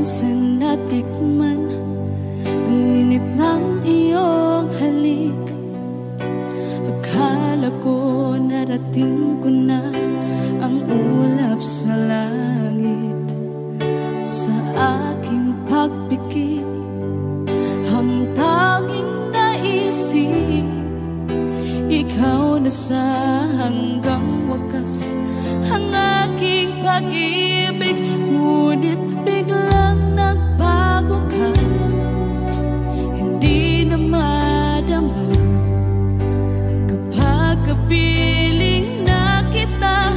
minsan natikman ang init ng iyong halik. Akala ko narating ko na ang ulap sa langit. Sa aking pagpikit, ang tanging naisip, ikaw na sa hanggang wakas ang aking pag-ibig. Ngunit biglang nagbago ka, hindi na madama kapag kapiling na kita.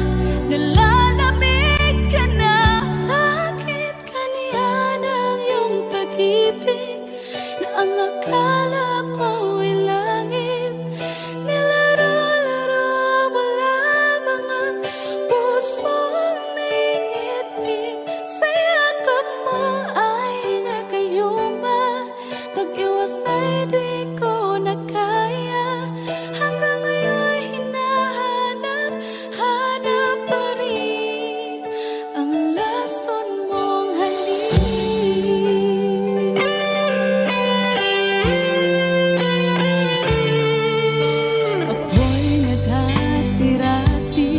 Nalalamig ka na. Bakit ganyan ang iyong pag-ibig na ang akala ko ay langit? Nilaro-laro mo lamang ang pusong naiinig. Sa yakap mo ay nagayuma, pag-iwas ay di ko na kaya. Hanggang ngayon hinahanap pa rin ang lason mong halik. Ako'y nadati-rati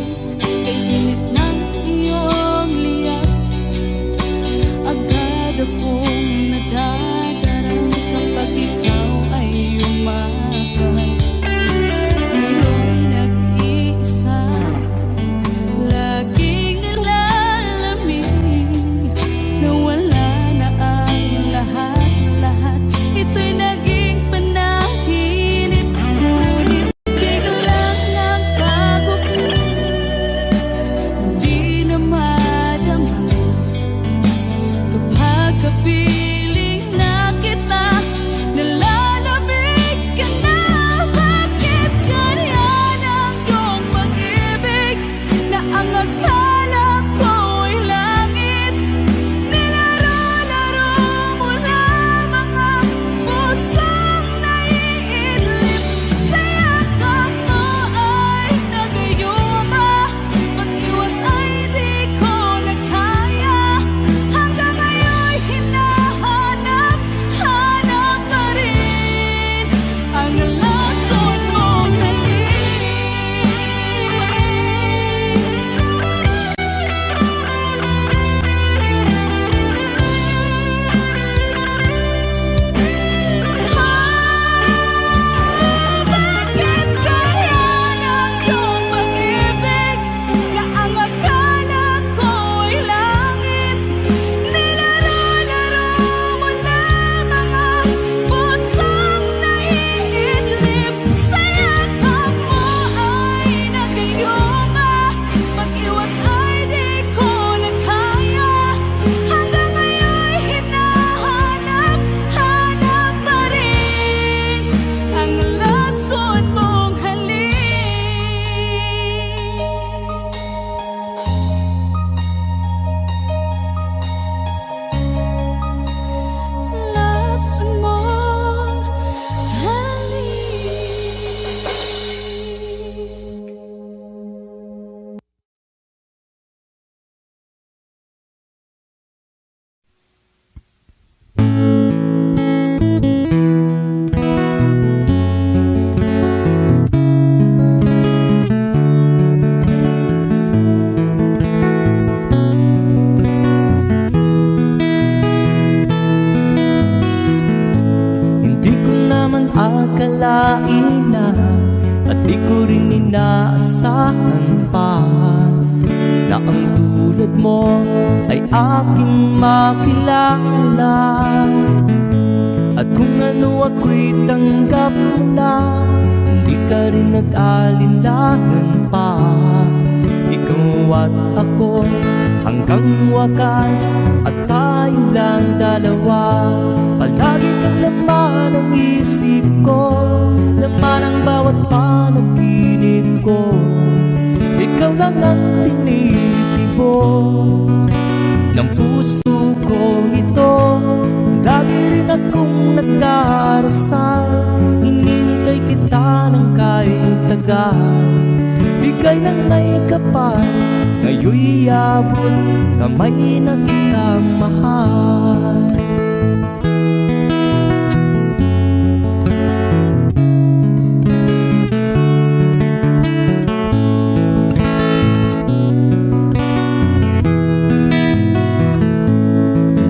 kay init ng iyong liyak. Agad akong nadadarang kapag ikaw ay umakay. Ngayon nag-iisa, laging nilalamig, nawala na ang lahat-lahat. Ito'y naging panaginip. Ngunit biglang nagbago ka, hindi na madama kapag kapiling na kita. Nalalamig ka na. Bakit ganyan ang iyong pag-ibig na ang akala ko ay langit? Nilaro-laro mo lamang ang pusong naiidlip. Sa yakap mo ay nagayuma, pag-iwas ay di ko na kaya. Hanggang ngayon hinahanap pa rin ang lason mong halik. Bakit ganyan ang iyong pag-ibig na ang akala ko ay langit? Nilaro-laro mo lamang ang pusong naiidlip. Sa yakap mo ay nagayuma, pag-iwas ay di ko na kaya. Hanggang ngayon hinahanap pa rin ang lason mong halik. Lason mong halik. Hindi ko naman akalain na, at di ko rin inaasahan pa, na ang tulad mo ay aking makilala. At kung ano ako'y tanggap mo na, hindi ka rin nag-alinlangan pa. Ikaw at ako hanggang wakas, at tayo lang dalawa. Palagi kang laman ng isip ko, laman ang bawat panaginip ko. Ikaw lang ang tinitibok ng puso ko ito. Lagi rin akong nagdarasal, hinintay kita ng kahit tagal. Bigay ng may kapal, ngayon'y abot kamay na kitang mahal.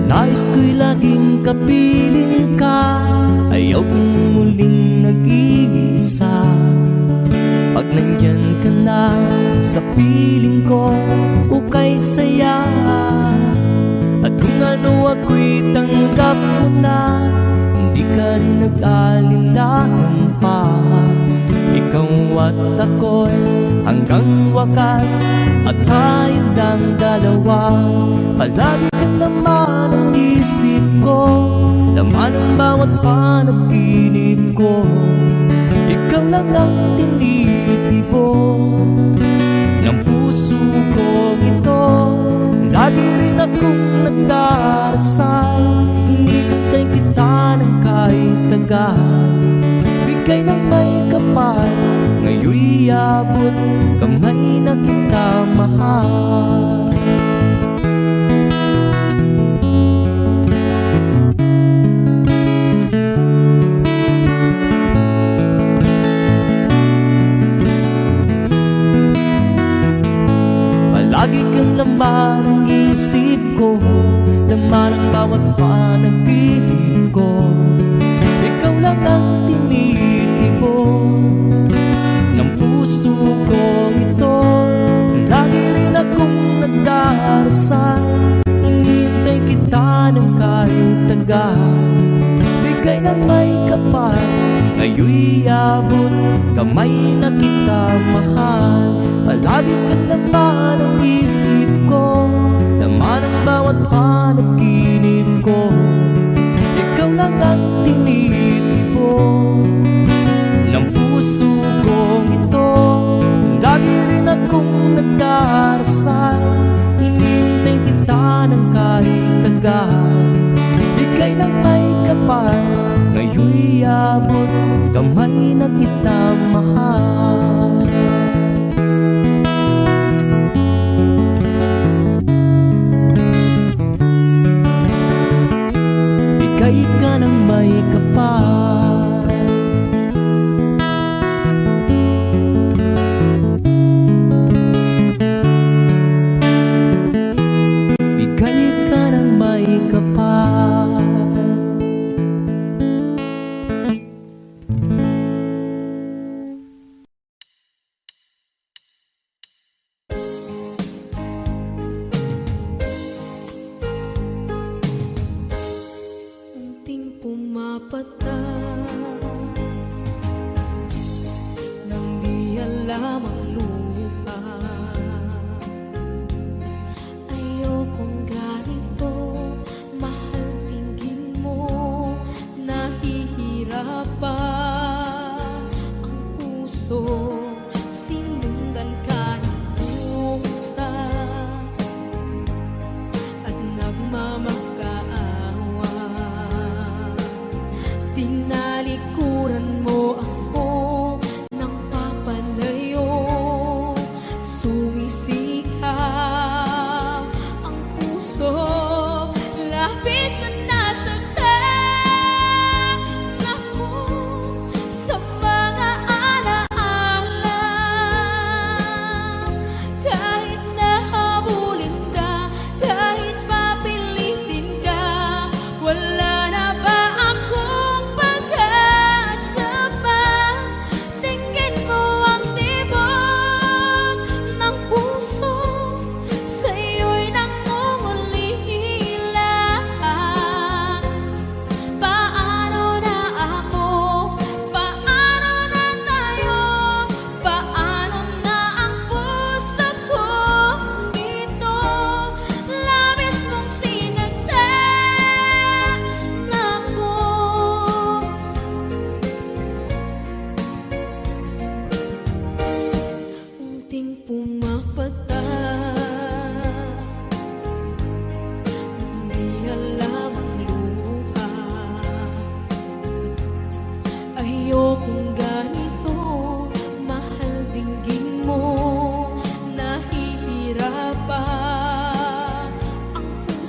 Nais ko'y laging kapiling ka, ayaw kong muling nag-iisa. Pag nandyan ka na sa piling ko, ukay saya. At kung ano ako'y tanggap mo na, hindi ka rin nag-alinlangan pa. Ikaw at ako'y hanggang wakas, at tayong lang dalawa. Palagi ka naman ang isip ko, laman ang bawat panaginip ko. Ikaw lang ang tinitibok ng puso ko ito. Lagi rin akong nagdarasal, hinihintay kita ng kahit tagal. Bigay ng may kapal, ngayon'y abot kamay na kita mahal. Lagi kang laman ng isip ko, laman ang bawat panaginip ko. Ikaw lang ang tinitibok ng puso ko ito. Lagi rin akong nagdarasal, hinihintay kita ng kahit tagal. Bigay ng may kapal, ngayon'y abot kamay na kita mahal. Palagi ka naman ang isip ko, laman ang bawat panaginip ko. Ikaw lang ang tinitibok ng puso ko ito. Lagi rin akong nagdarasal, hinihintay kita ng kahit tagal. Bigay ng may kapal, ngayon'y abot kamay na kita mahal. Bigay ka ng may kapal, bigay ka ng may kapal. Unting pumapatak nang di alam ang lupa. Ayokong ganito, mahal, tingin mo, nahihirapan ang puso. Sinundan ka ng pusa at nagmamakaawa. Tinalikuran mo ako ng papalayo, sumisikap ang puso. Labis na nasaktan ako sa mga alaala. Kahit nahabulin ka, kahit papilitin ka, wala na ba akong pag-asa pa? Tingin mo ang tibok ng puso, sa'yo'y nangungulila.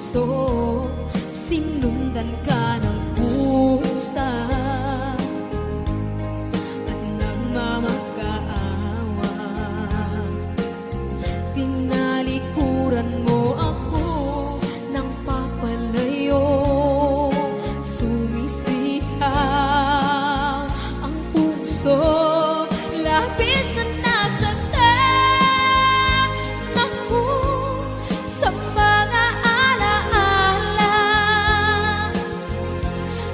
puso, sinundan ka ng pusa at nagmamakaawa. Tinalikuran mo ako ng papalayo, sumisigaw ang puso, labis na nasaktan ako sa mga alaala.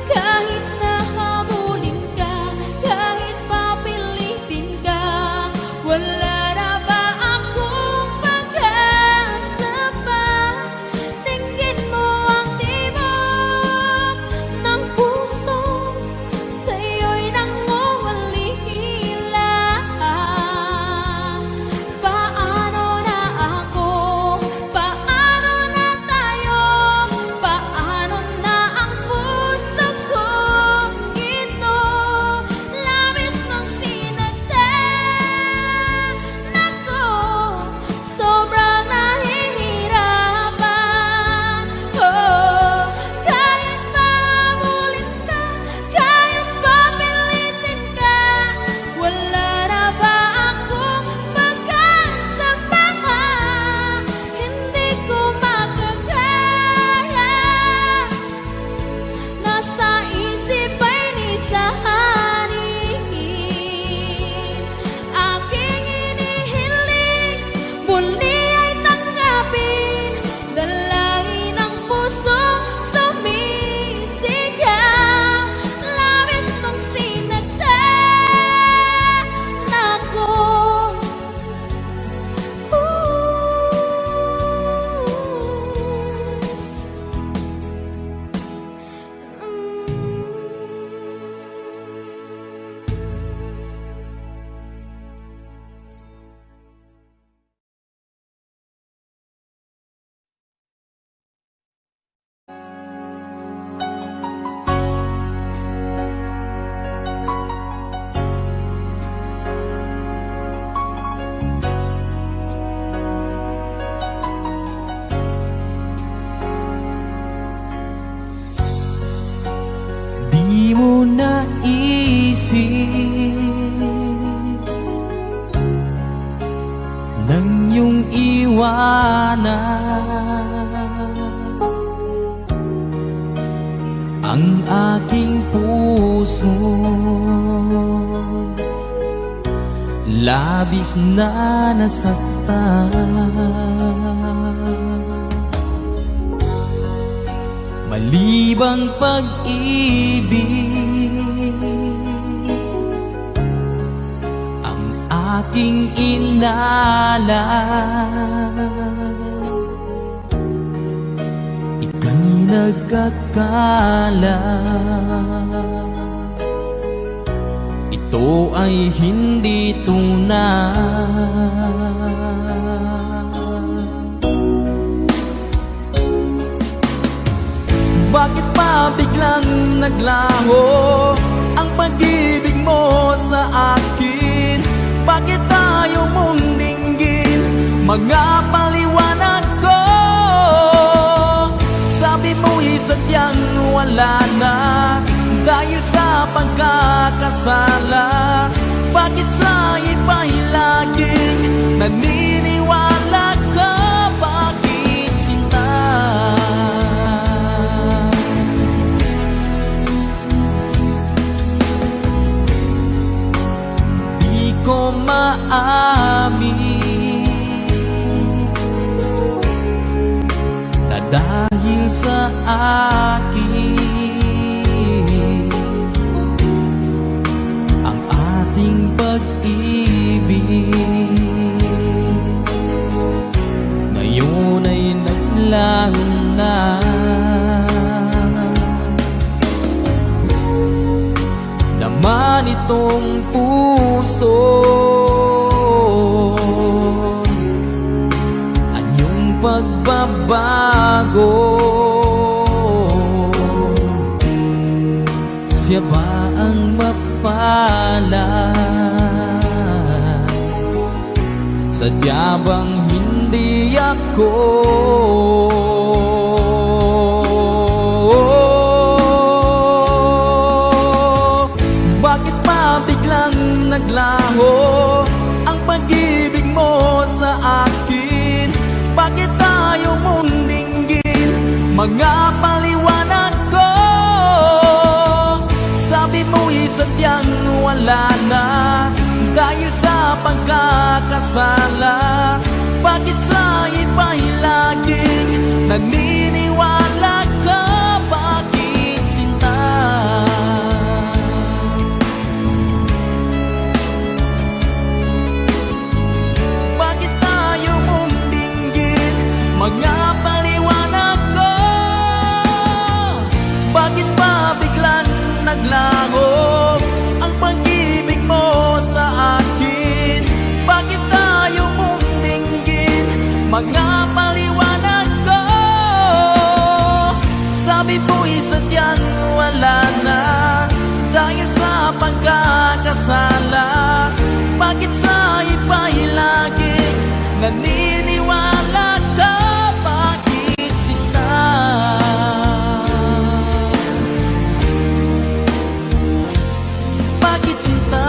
Kahit nahabulin ka, kahit papilitin ka, wala na ba akong pag-asa pa? Tingin mo ang tibok ng puso, sa'yo'y nangungulila. Paano na ako? Paano na tayo? Paano na ang puso kong ito? Labis mong sinaktan ako, sobrang nahihirapan. Oh, kahit mahabulin ka, kahit papilitin ka, wala na ba akong pag-asa pa? Hindi ko makakaya, nasa isip ay nisahanin. Aking inihiling, muli ay tanggapin, dalangin ng puso sumisigaw. Labis mong sinaktan ako. Di mo naisip nang iyong iwanan ang aking puso, labis na nasaktan. Malibang pag-ibig ang aking inalan. Ika'y nagkakala, ito ay hindi tunay. Bakit pa biglang naglaho ang pag-ibig mo sa akin? Bakit tayo mong dinggin mga paliwanag ko? Sabi mo'y sadyang wala na dahil sa pagkakasala. Bakit sa iba'y laging naniniwala ka? Bakit sinta? Ko maamin na dahil sa akin ang ating pag-ibig ngayon ay naglaho na. Naman itong puso, anyong pagbabago, siya ba ang mapalad? Sadya bang hindi ako? sadyang wala na dahil sa pagkakasala? Bakit sa iba'y laging naniniwala ka? Bakit sinta? Bakit tayo mong dinggin? Mga paliwanag ko. Bakit pa biglang naglaho ang pag-ibig mo sa akin? Bakit tayo mong dinggin? Mga paliwanag ko. Sabi mo'y sadyang wala na dahil sa pagkakasala. Bakit sa iba'y laging naniniwala ka? Bakit sinta? Bakit sinta?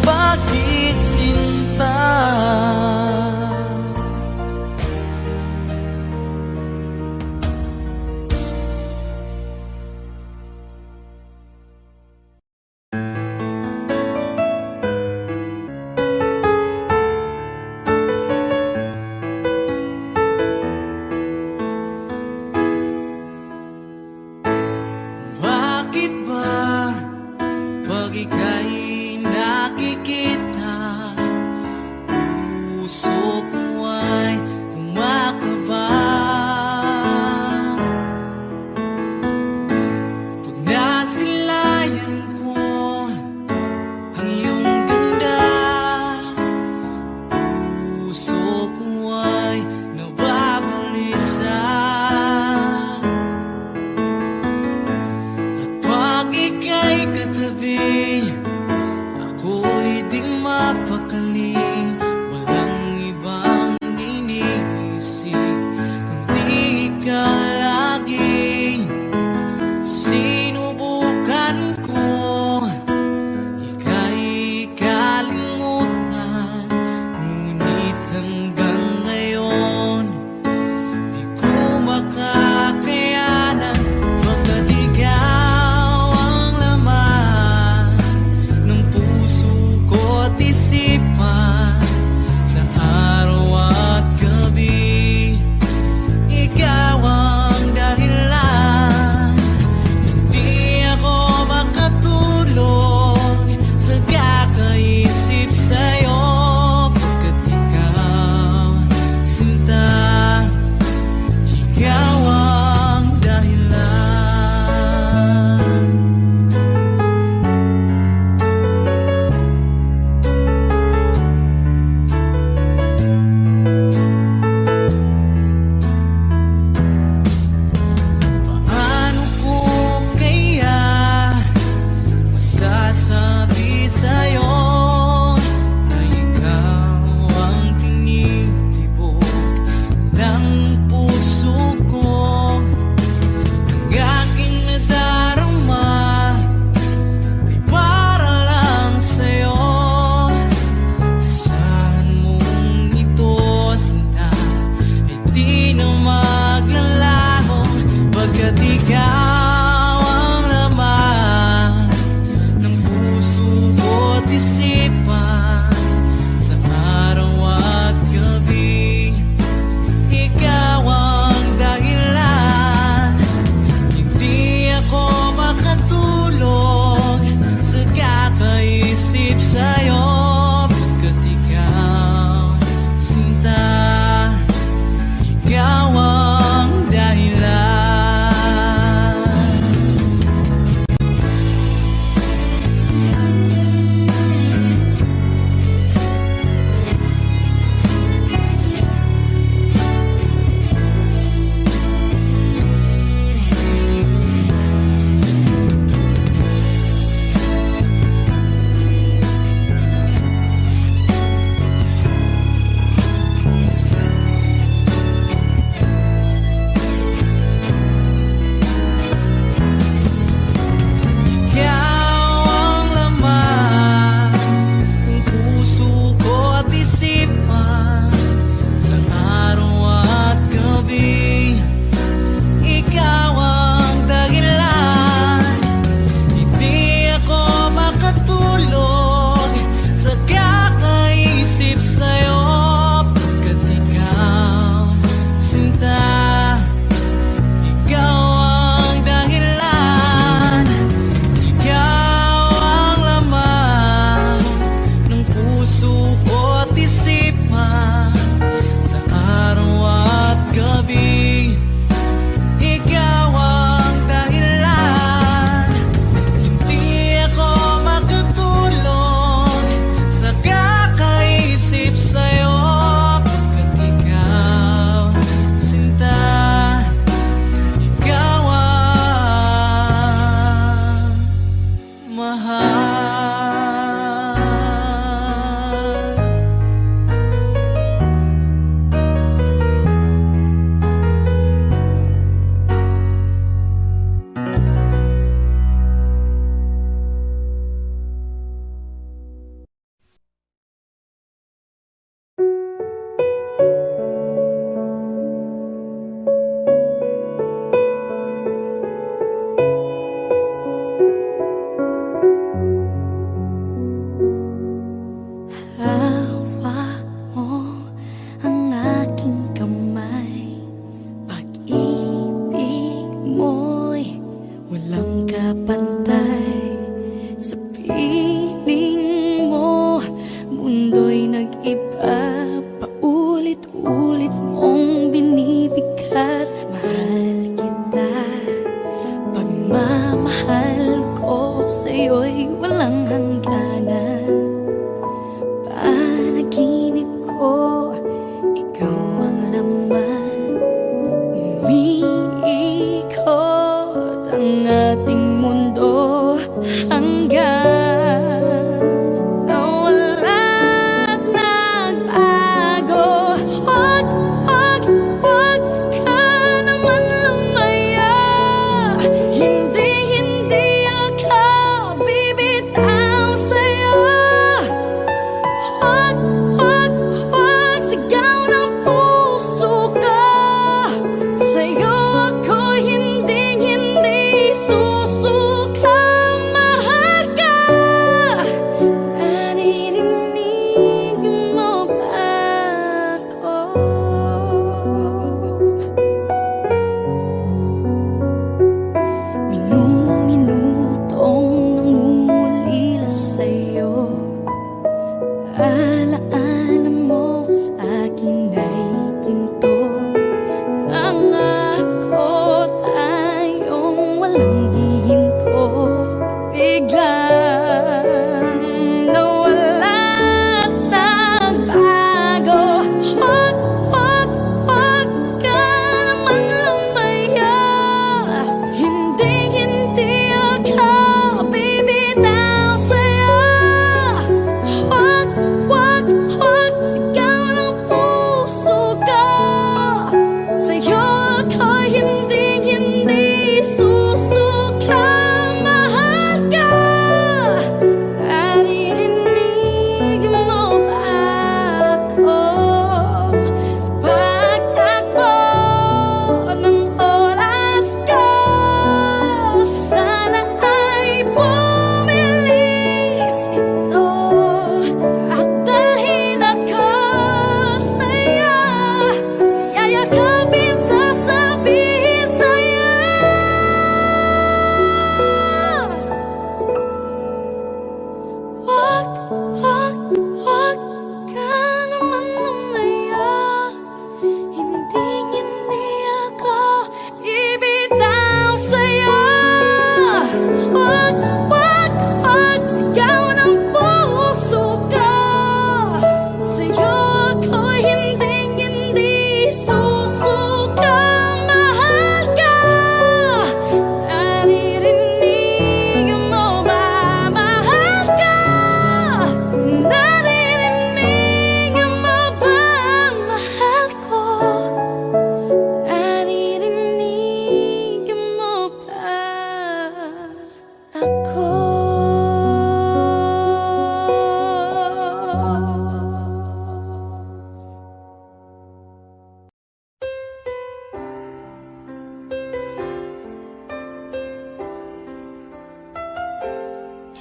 Bakit sinta?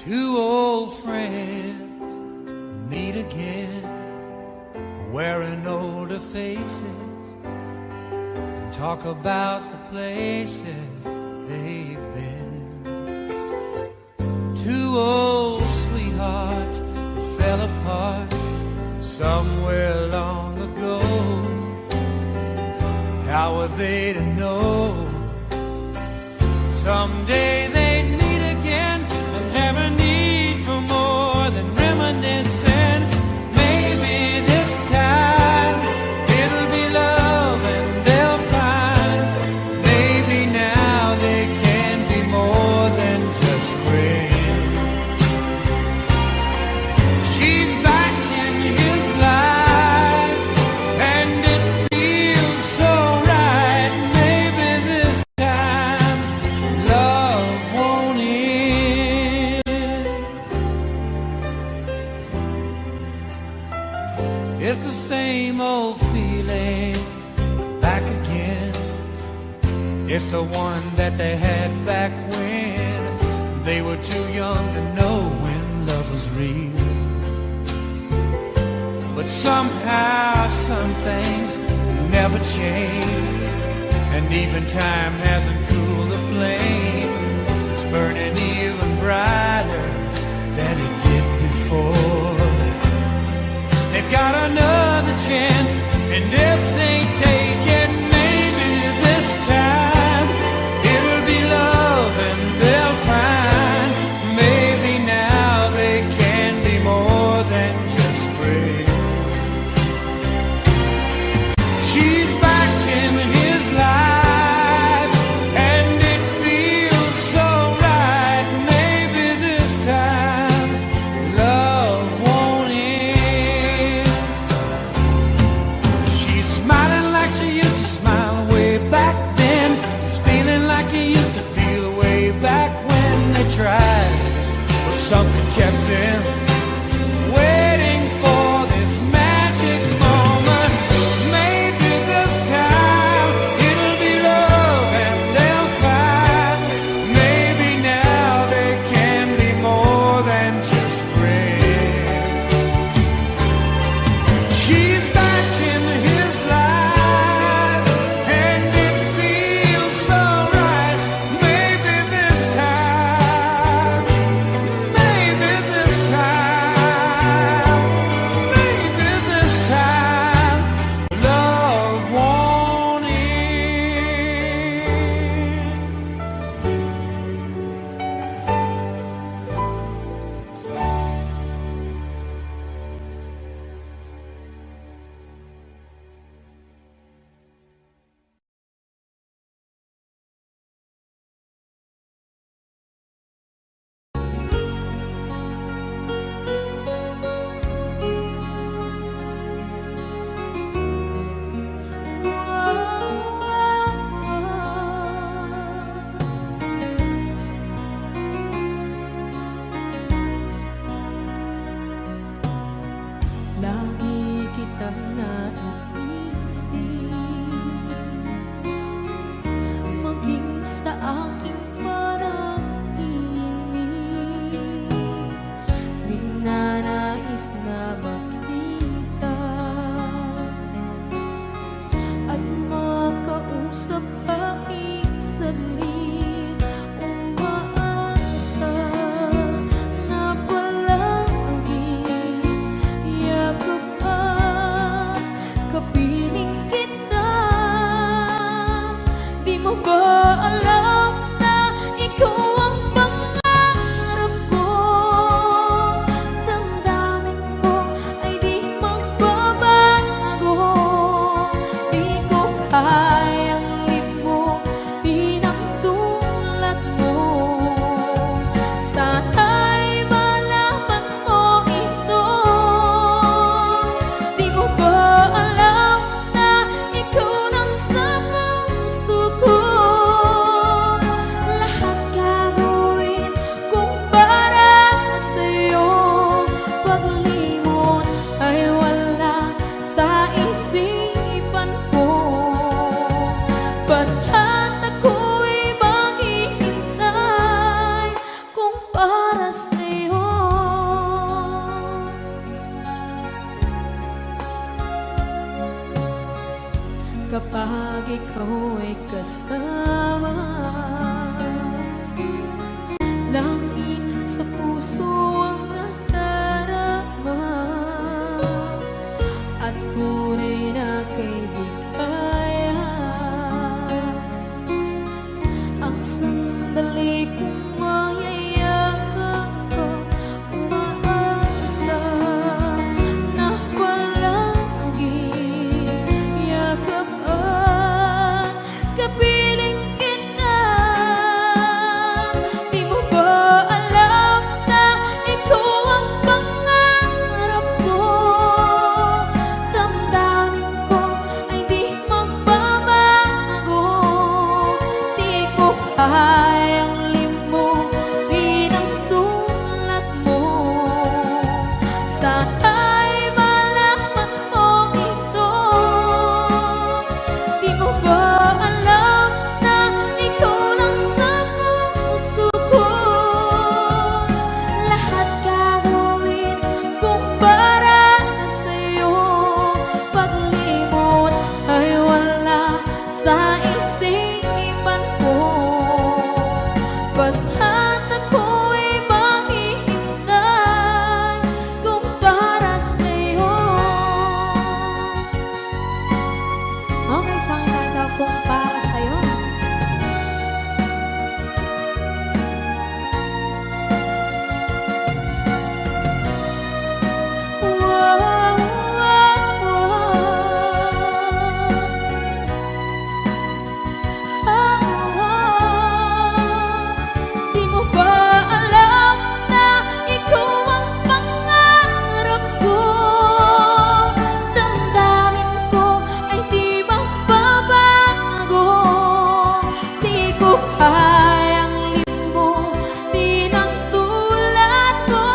Two old friends meet again, wearing older faces, and talk about the places they've been. Two old sweethearts who fell apart somewhere long ago. How were they to know someday they'd meet again and have a need for more than reminiscing? Maybe this time it'll be love and they'll find maybe now they can be more than just friends. She's back in his life and it feels so right. Maybe this time love won't end. It's the same old feeling back again. It's the one that they had back when they were too young to know when love was real. But somehow some things never change, and even time hasn't cooled the flame. It's burning even brighter than it did before. They've got another chance, and if they take it, maybe this time it'll be love and they'll find maybe now they can be more than just friends. She's back in his life and it feels so right. Maybe this time love won't end. She's smiling like she used to smile way back then. He's feeling like he used to feel way back when they tried, but something kept them waiting for this magic moment. Maybe this time it'll be love and they'll find maybe now they can be more than just friends. She's back in his life and it feels so right. Maybe this time, maybe this time, maybe this time love won't end. Lagi kitang naiisip, maging sa aking parang inig. Di na nais na makita at makausap kahit saglit. Umaasa na palagi yakap at kapiling kita. Di mo ba alam na ikaw ang pangarap ko? Damdamin ko ay di magbabago. Di ko kayang limutin ang tulad mo. Sana'y malaman mo ito. Di mo ba alam na ikaw nang sa puso ko? Lahat gagawin kung para sa'yo. Paglimot ay wala sa isipan ko. kapag ikaw ay kasama. Langit sa puso ang nadarama at tunay na kaibigan. Ang sandali kong mayayakap ko, umaasa na palaging yakapan, kapiling kita. Di mo ba alam na ikaw ang pangarap ko? Damdamin ko ay di magbabago. Di ko kayang limutin ang tulad mo. Sana'y malaman mo ito. Di mo ba alam na ikaw lang sa puso ko? Lahat gagawin kung para sa'yo. Paglimot ay wala sa isipan ko. Basta't ako'y maghihintay kung para sa'yo. Okay, isang kanta kung para sa'yo. Wow, wow, Di mo ba alam na ikaw ang pangarap ko? Damdamin ko ay di magbabago. Di ko kayang limutin ang tulad mo.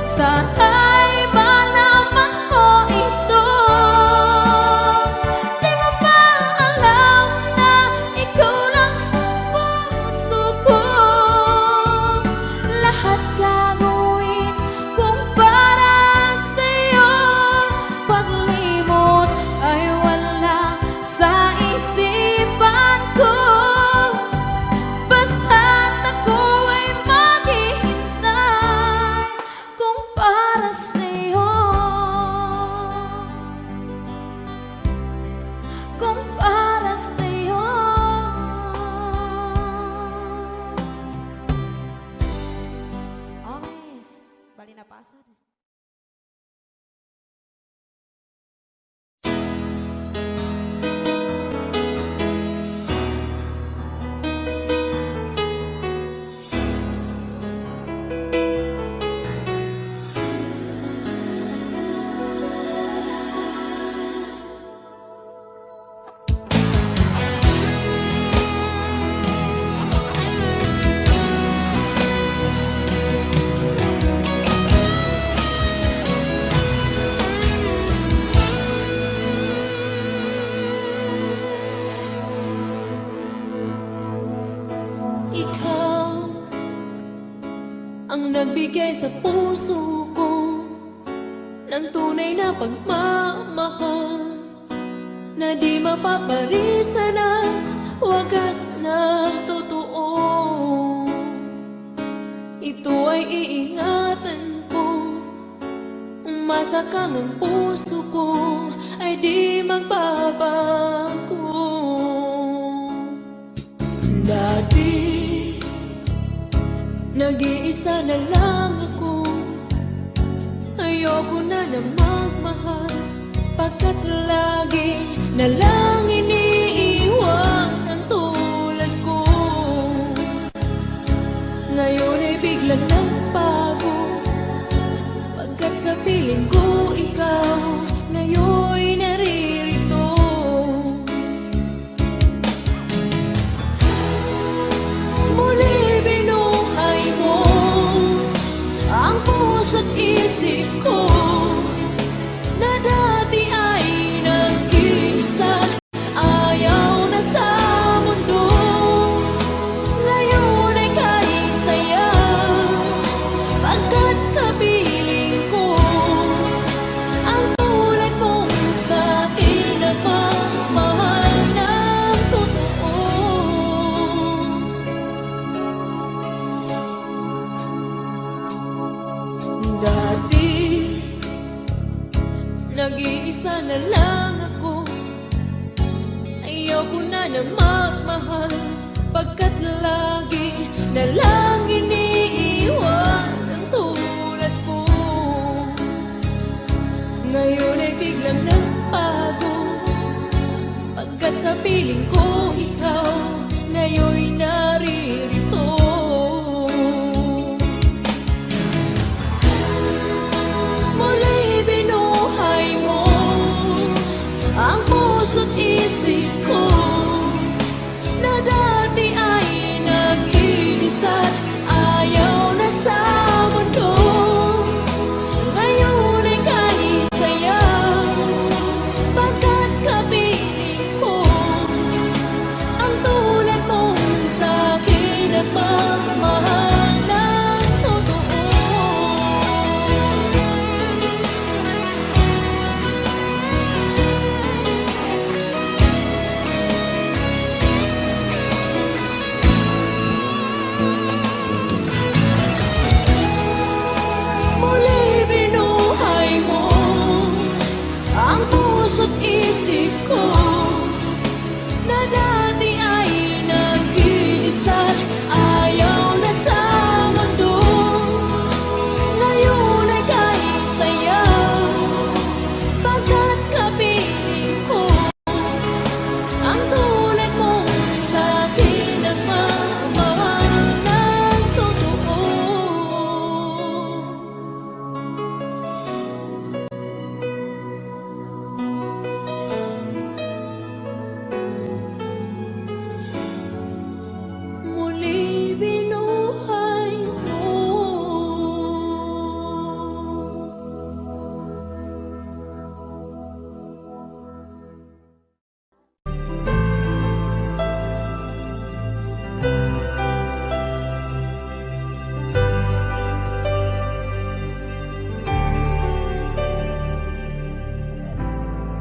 Sana'y malaman mo ito. Di mo ba alam na ikaw lang sa puso ko? Lahat gagawin kung para sa'yo. Paglimot ay wala sa isipan ko. Basta't ako ay maghihintay kung para sa'yo. Kung para sa'yo. Okay, bali na pasad. Ikaw ang nagbigay sa puso ko ng tunay na pagmamahal na di mapapalisan at wagas na totoo. Ito ay iingatan ko, umasa kang ang puso ko ay di magbabago. Dati nag-iisa na lang ako, ayoko na na magmahal, pagkat lagi na lang iniiwan ang tulad ko. Ngayon ay bigla nagbago, pagkat sa piling ko ikaw ngayon naririto. Muli binuhay mo ang puso't isip ko na dati ay nag-iisa, ayaw na sa mundo. Ngayon ay kahit saya, pagkat kapiling ko ang na lang ako. Ayaw ko na na magmahal, pagkat lagi na lang iniiwan ang tulad ko. Ngayon ay biglang nagbago, pagkat sa piling ko ikaw ngayon'y naririto. Muli binuhay mo ang puso't isip ko, na dati ay nag-iisa't ayaw na sa mundo. Ngayon ay kahit sayaw, pagkat kapiling ko ang tulad mo sa'kin at mamahal ng totoo. Muli binuhay mo ang puso't isip ko, na dati ay nag-iisa't ayaw na sa mundo. Ngayon ay kahit sayaw, pagkat kapiling ko ang tulad mo sa'kin ang mamahal ng totoo. Muli binuhay mo.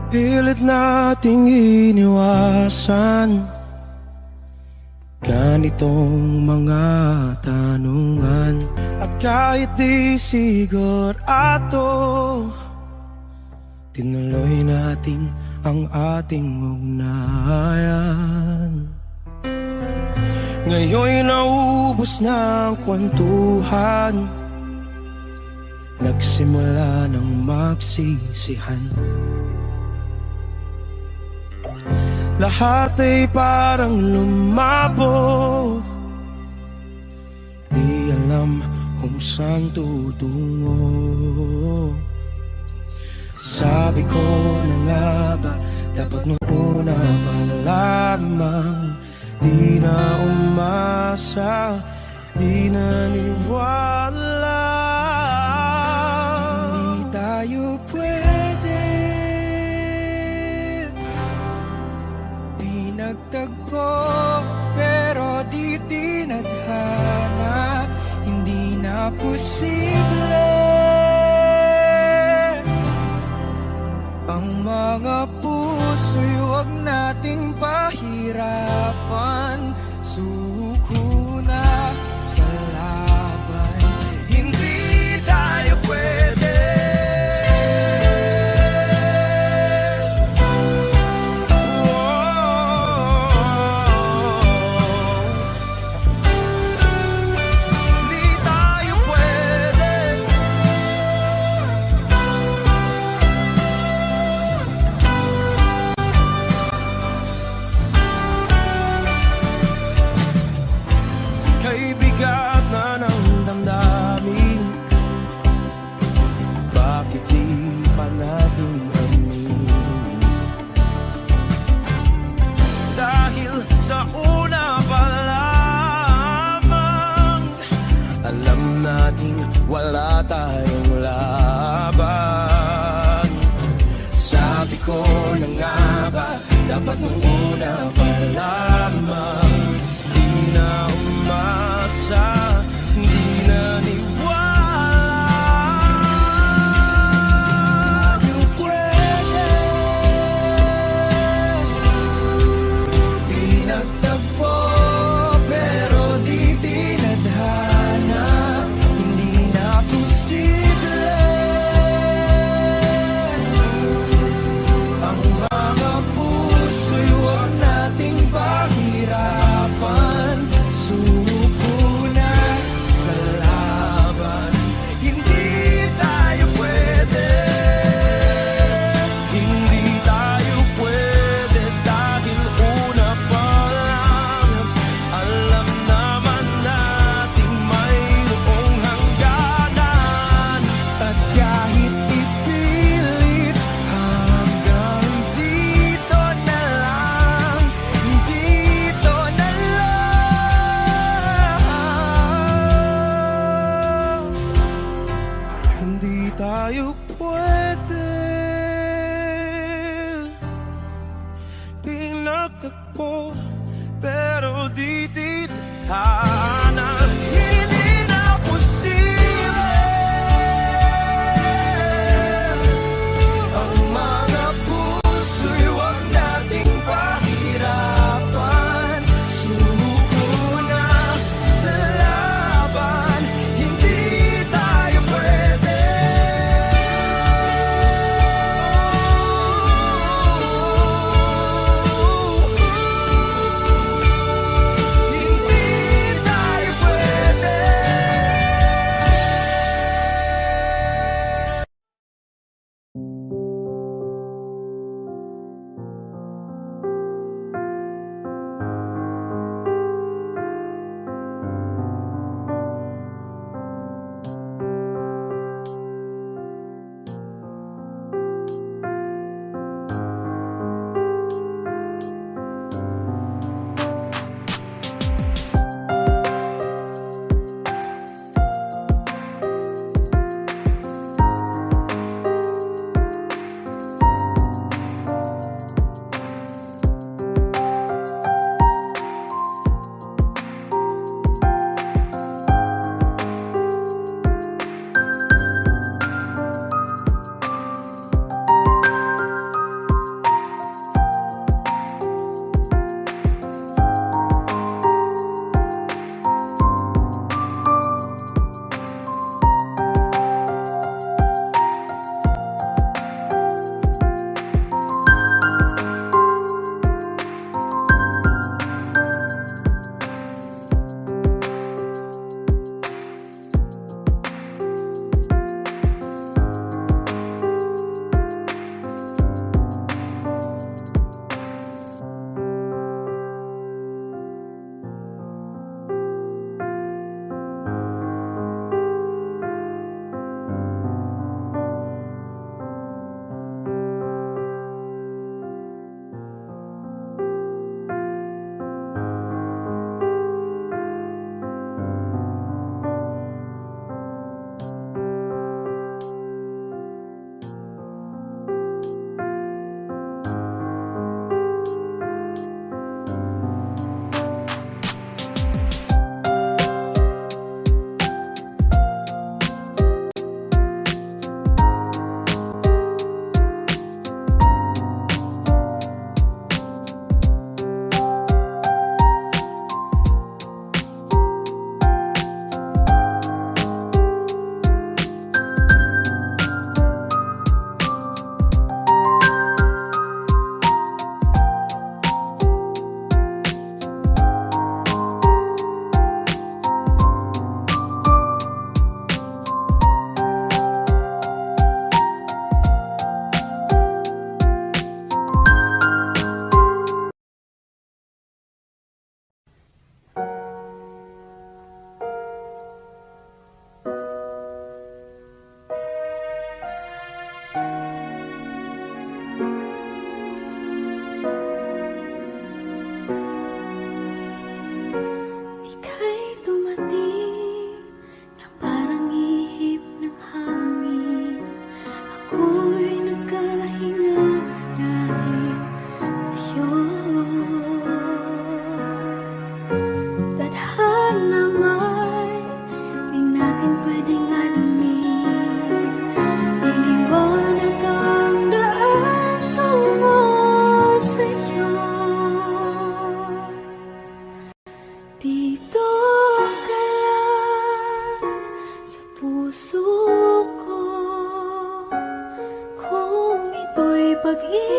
Pilit nating iniwasan ganitong mga tanungan, at kahit di sigurado, tinuloy natin ang ating ugnayan. Ngayon'y naubos na ang kwentuhan, nagsimula ng magsisihan. Lahat ay parang lumabo, di alam kung saan tutungo. Sabi ko na nga ba, dapat nung una pa lamang, di na umasa, di naniwala. Hindi tayo pwede, di nagtagpo, pero di tinadhana. Hindi na posible ang mga puso'y huwag nating pahirapan. Suko na sa laban, hindi tayo pwede. Hindi tayo pwede. Kay bigat na ng damdamin, bakit di pa natin aminin? Dahil sa una pa lamang, alam nating wala tayong laban. Sabi ko na nga ba, dapat nung una pa lamang, di na umasa, di naniwala. Tayo pwede, di nagtagpo, pero di tinadhana. Hindi na posible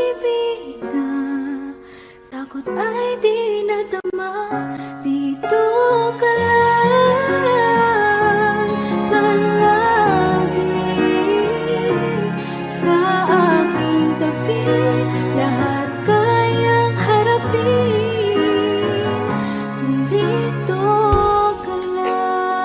pag-ibig na takot ay di nadama. Dito ka lang palagi sa aking tabi. Lahat kayang harapin kung dito ka lang.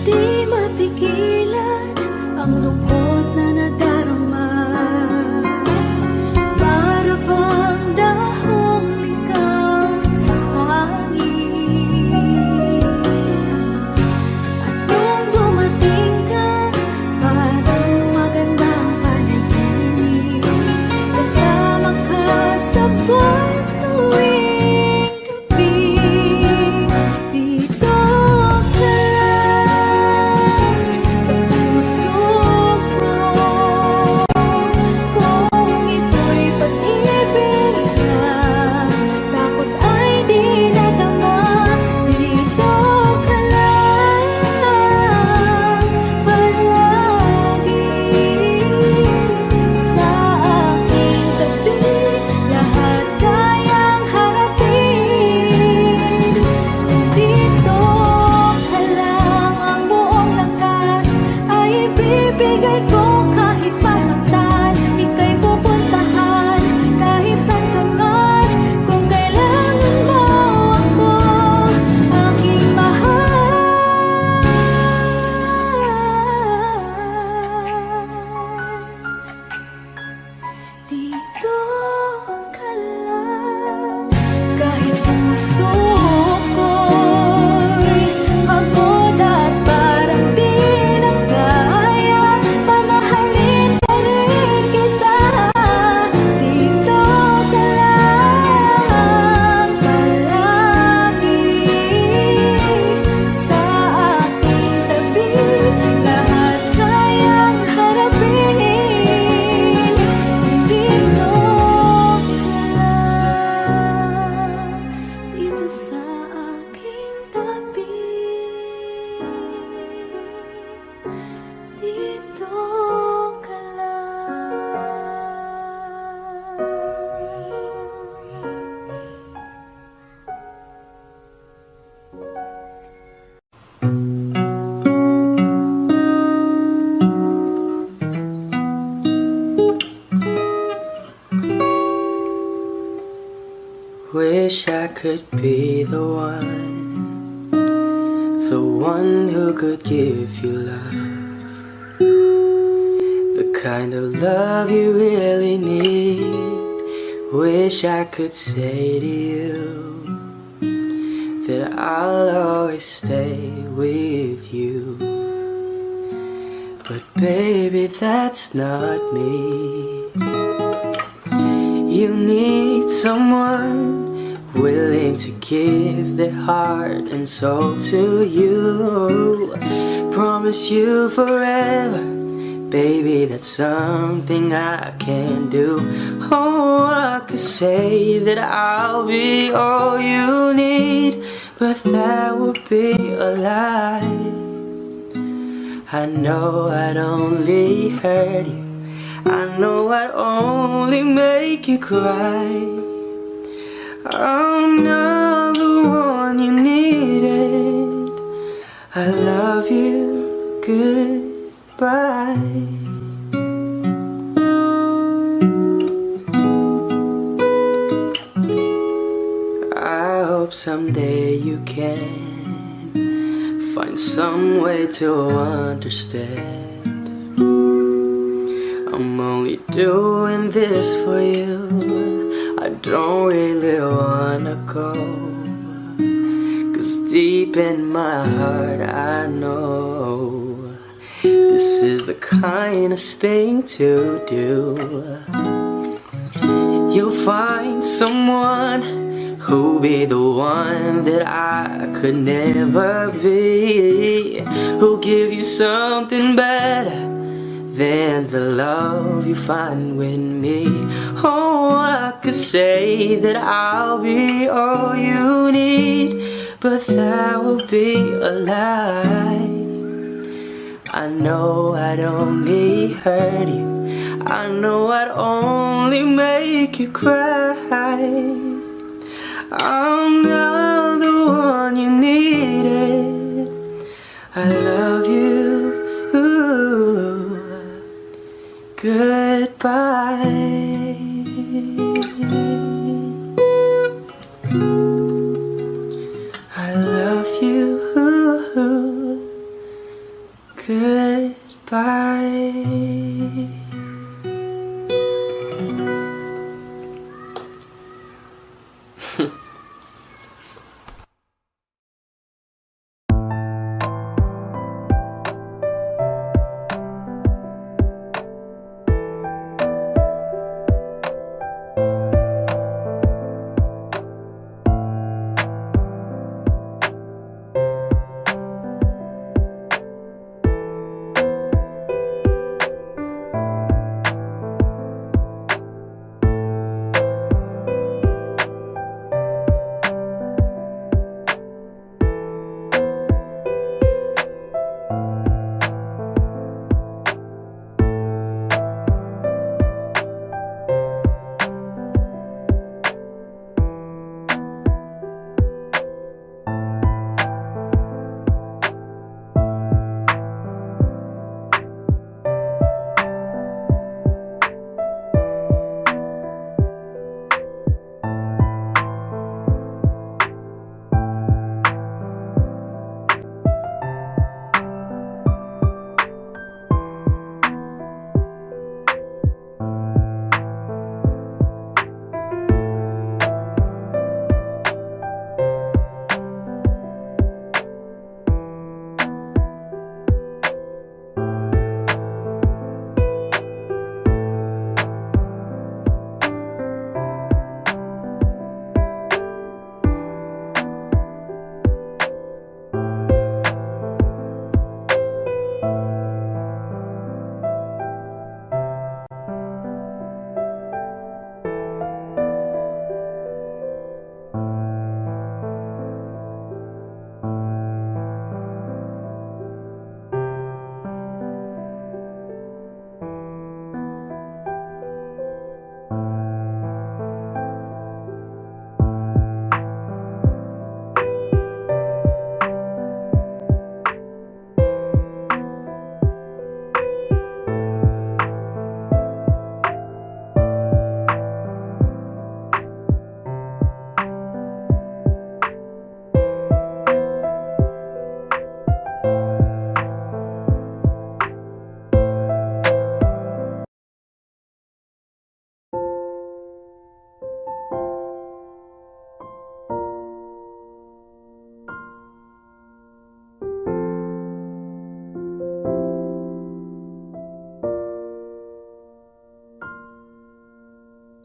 Di mapigilan ang lungkot na nadarama. Para bang dahong likaw sa hangin. At nung dumating ka, parang magandang panaginip. Kasama ka sa buwan tuwing gabi. Dito ka lang sa puso ko. Kung ito'y pag-ibig na takot ay di nadama. Dito ka lang palagi sa aking tabi. Lahat kayang harapin kung dito ka lang. Ang buong lakas ay ibibigay ko kahit masaktan. Ika'y pupuntahan kahit saan ka man. Kung kailangan mo ako, aking mahal. Dito ka lang kahit puso ko'y pagod at parang di na kaya. Pamahalin pa rin kita. Dito ka lang palagi sa aking tabi. Lahat kayang harapin kung dito ka lang. Dito sa aking tabi. Dito ka Wish I could be the one who could give you love, the kind of love you really need. Wish I could say to you that I'll always stay with you. But baby, that's not me. You need someone willing to give their heart and soul to you. Promise you forever, baby, that's something I can do. Oh, I could say that I'll be all you need, but that would be a lie. I know I'd only hurt you, I know I'd only make you cry. I'm not the one you needed. I love you, goodbye. I hope someday you can find some way to understand. I'm only doing this for you. I don't really wanna go, 'cause deep in my heart I know this is the kindest thing to do. You'll find someone who'll be the one that I could never be, who'll give you something better than the love you find with me. Oh, I could say that I'll be all you need, but that would be a lie. I know I'd only hurt you. I know I'd only make you cry. I'm not the one you needed. I love you. Goodbye. I love you. Goodbye.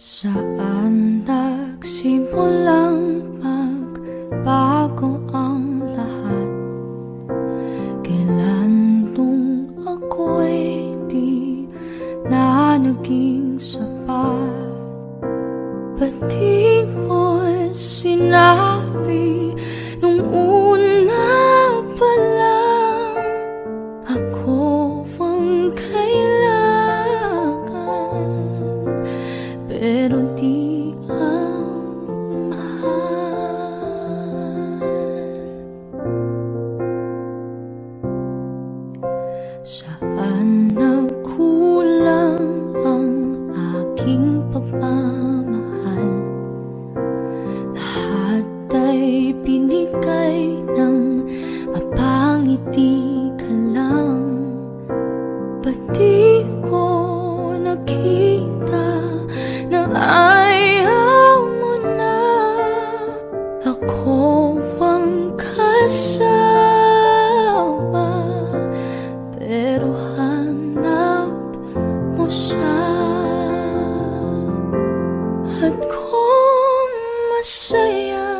Saan nagsimulang magbago ang lahat? Kailan nung ako'y di na naging sapat? Ba't di mo sinabi nung una pa lang ako ang kailangan? Pero di ang mahal. Saan nagkulang ang aking pagmamahal? Lahat ay binigay ng mapangiti ka lang. Ba't di ko nakita na ayaw mo na ako ang kasama? Pero hanap mo siya. At kung masaya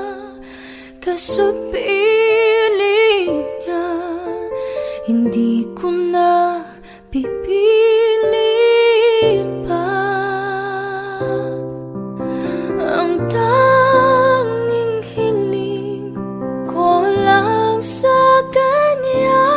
ka sa piling niya, hindi ko na pipili pa. Ang tanging hiling ko lang sa kanya,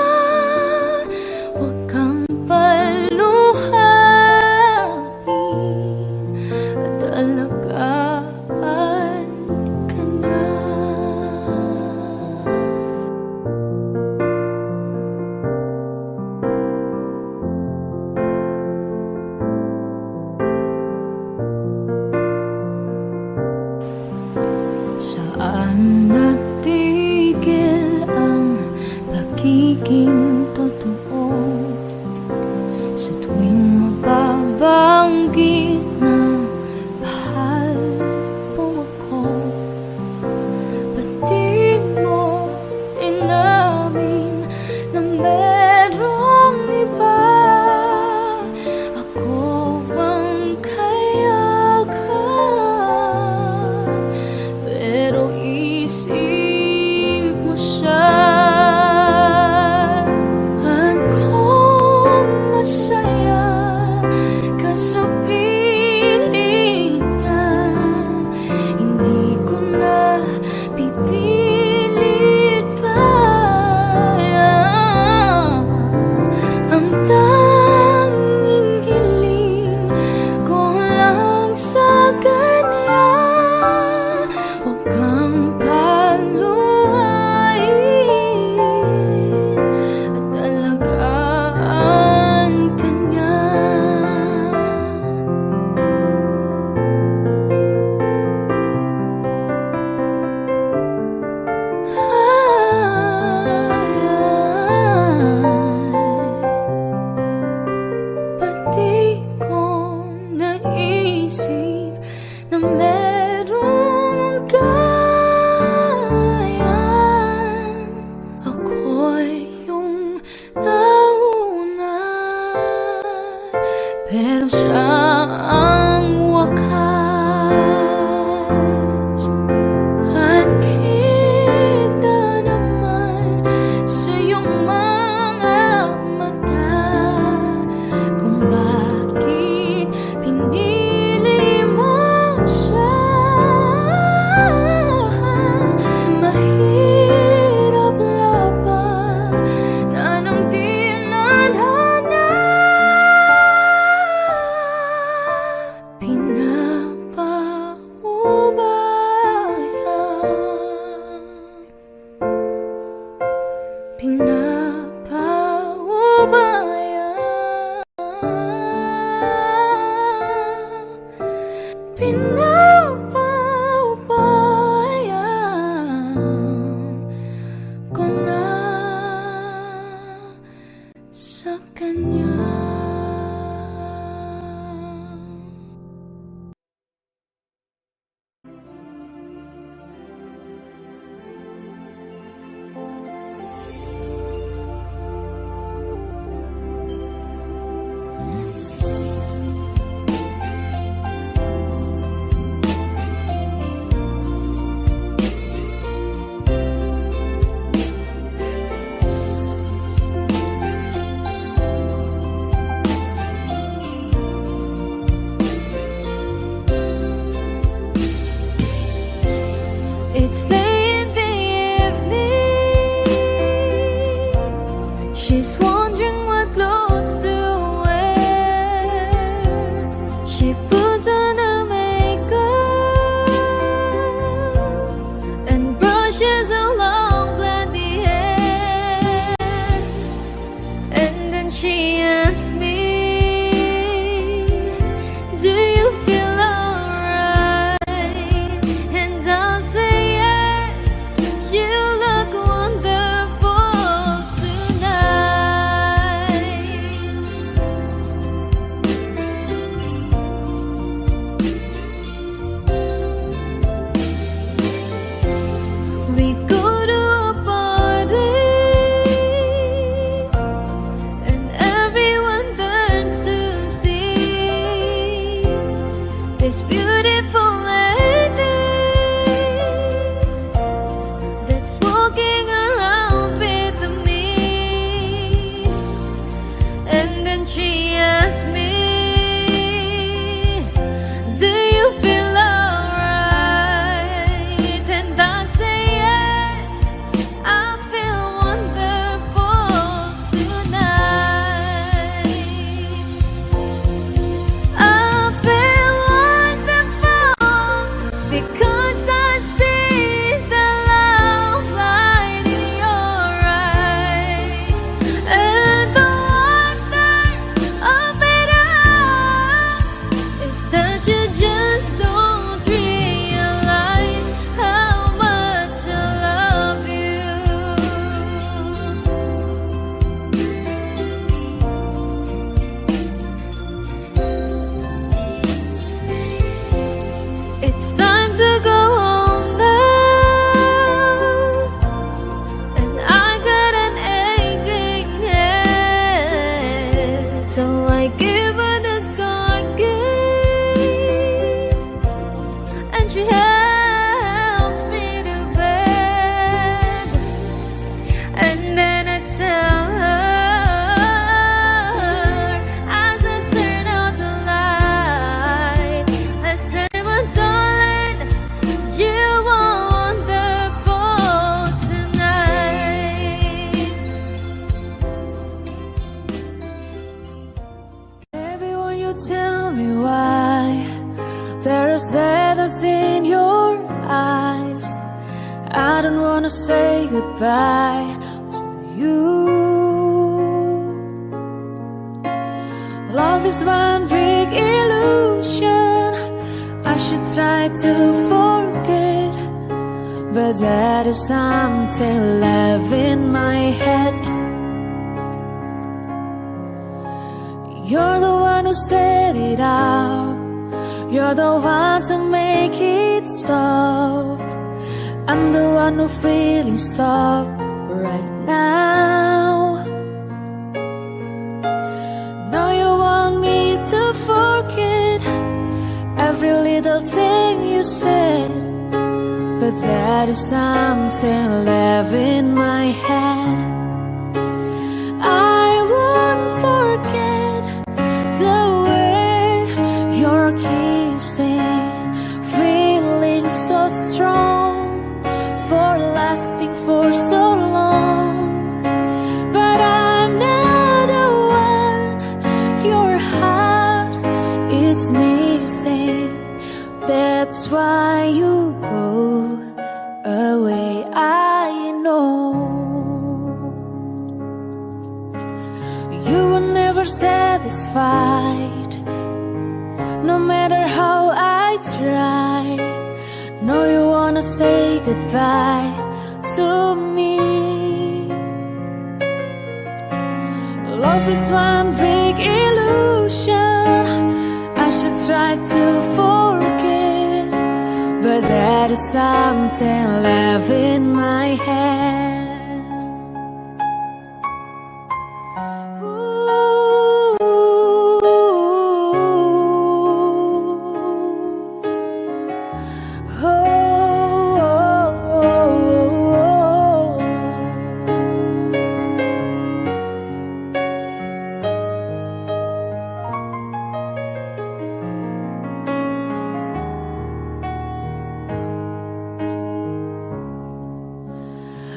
sa kanya. It's late in the evening. She's wondering what clothes to wear. She puts on her makeup and brushes her long blonde hair. And then she asks me, do you feel alright? And I'll say yes, you look wonderful tonight. We go to a party and everyone turns to see this beautiful lady that's walking around with me. And then she asks me, do you feel alright? And I say yes, I feel wonderful tonight. I feel wonderful because I see the love light in your eyes. And the wonder of it all is that you just don't realize how much I love you. It's time to go home now, and I got an aching head. So I give her the car keys, and she helps me to bed. And then I tell her, as I turn out the light, I say, my darling, you are wonderful tonight. Baby, won't you tell me why there is sadness in your eyes? I don't wanna say goodbye to you. Love is one big illusion. I should try to forget, but there is something left in my head. You're the one who set it up. You're the one to make it stop. I'm the one who feeling stop right now. Now you want me to forget every little thing you said, but there is something left in my head. I won't forget the way you're kissing, feeling so strong, for lasting for so long. But I'm not the one your heart is missing. That's why you go away, I know. You were never satisfied, no matter how I try. No, you wanna say goodbye to me. Love is one big illusion. I should try to forget, but there is something left in my head.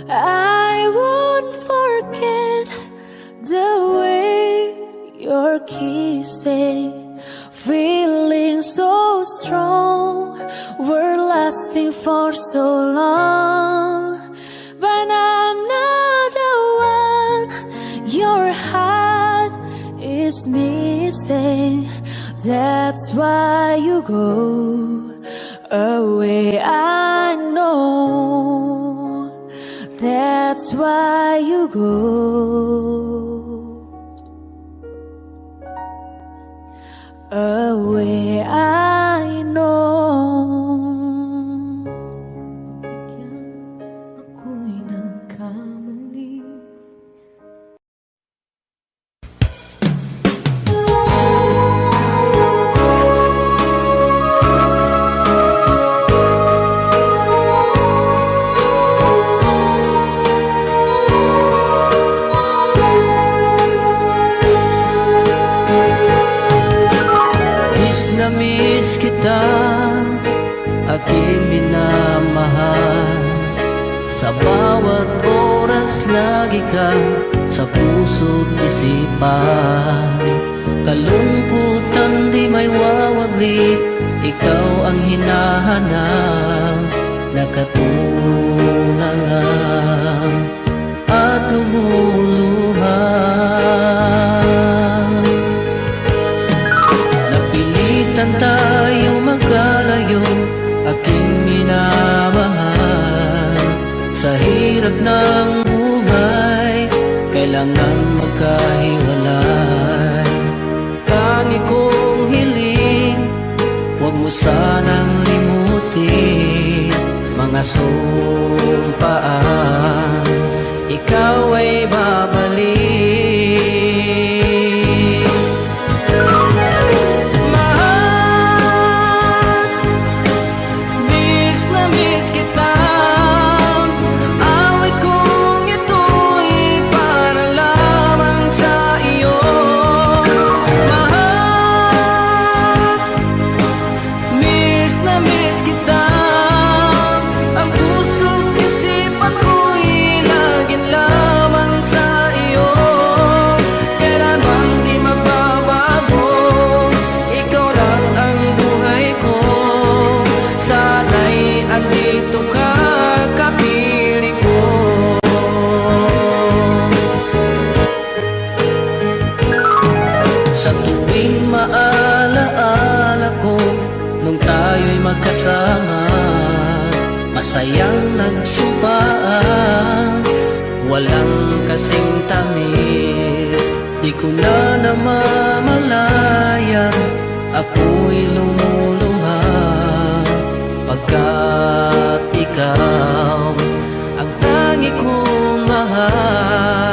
I won't forget the way you're kissing, feeling so strong, we're lasting for so long. But I'm not the one your heart is missing. That's why you go away, I know. That's why you go away, I know. Ako'y nagkamali. Miss kita, aking minamahal. Sa bawat oras lagi ka sa puso't isipan. Kalungkutan di may wawaglit, ikaw ang hinahanap. Nakatulala at lumuluha. Tayo magkalayo, aking minamahal. Sa hirap ng buhay, kailangan magkahiwalay. Tangi kong hiling, huwag mo sanang limutin mga sumpaan, ikaw ay babalik. Magkasama, masayang nagsumpaan, walang kasing tamis. Di ko na namamalayan, ako'y lumuluha, pagkat ikaw ang tangi kong mahal.